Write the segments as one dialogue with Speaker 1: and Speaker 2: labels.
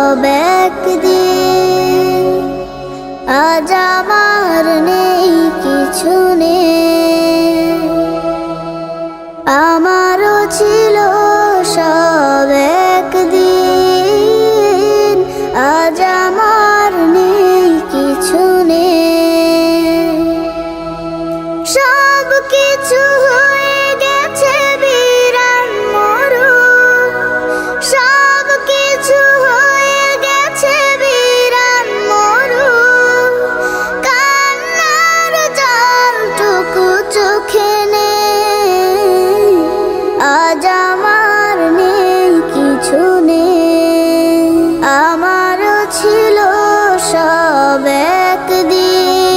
Speaker 1: সব একদিন, আজ আমার নেই কিছু নেই। আমারও ছিল সব একদিন, আজ আমার নেই কিছু নেই। সব কিছু হয়ে গেছে বিরান মরুর, সব কিছু হয়ে গেছে বিরান মরুর। কান্নার জলটুকু চোখে নেই, আজ আমার নেই কিছু নেই। আমারও ছিল সব একদিন,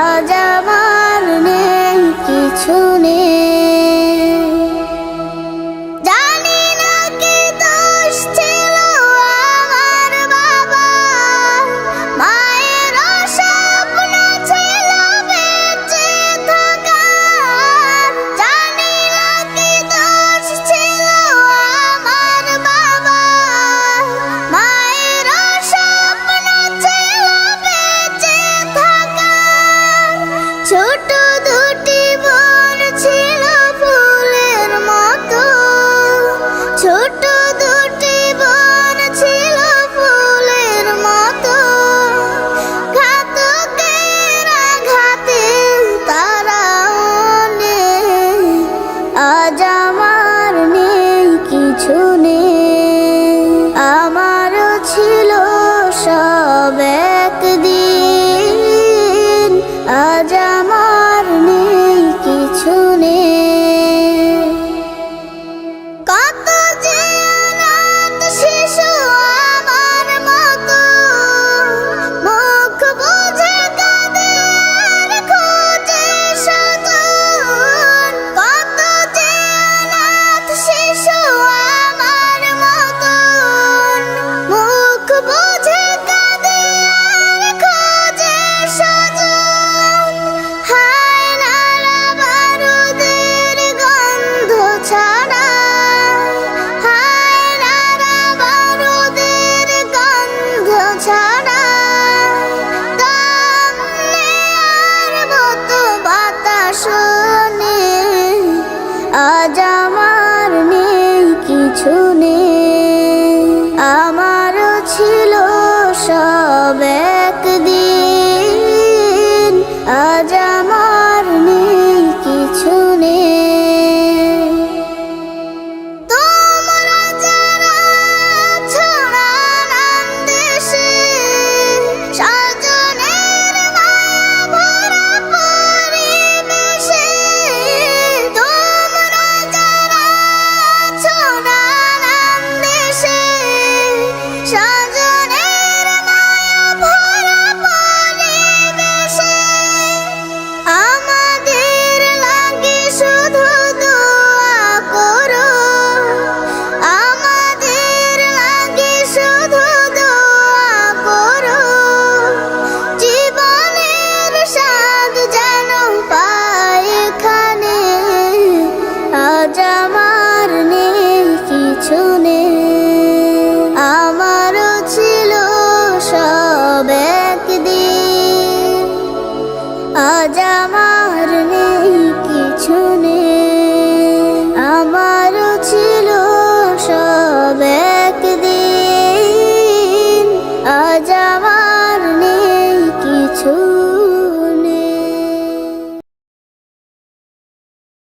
Speaker 1: আজ আমার নেই কিছু নেই। জানি না কি দোষ ছিল আমার বাবা, মায়ের স্বপ্ন ছিল বেঁচে থাকার। জানি না কি দোষ ছিল আমার বাবা, মায়ের স্বপ্ন ছিল বেঁচে থাকার। ছোট দুটি বোন ছিল ফুলের মতো, ছোট দুটি বোন ছিল ফুলের মতো। ঘাতকের আঘাতে তারাও নেই, আজ আমার নেই কিছু নেই। আমারও ছিল সব একদিন, আজ আমার নেই কিছু নেই। কত যে অনাথ শিশু আমার মতো, মুখ বুজে কাঁদে আর খোঁজে স্বজন। কত যে অনাথ শিশু আমার মতো, মুখ বুজে কাঁদে আর খোঁজে স্বজন। হায় নালা বারুদের গন্ধ ছাড়া, হায় নালা বারুদের গন্ধ ছাড়া। দম নেয়ার মতো বাতাসও নেই, আজ আমার নেই কিছু নেই। আমারও ছিল সব একদিন, আজ আমার নেই কিছু নেই। তোমরা যারা আছো নানান দেশে, স্বজনের মায়া ভরা পরিবেশে। তোমরা যারা আছো নানান দেশে, স্বজনের মায়া ভরা পরিবেশে। আমাদের লাগে শুধু দোয়া করো, আমাদের লাগে শুধু দোয়া করো। জীবনের স্বাদ যেন পাই এখানে, আজ আমার নেই কিছু নেই। আমারও ছিল সব একদিন, আজ আমার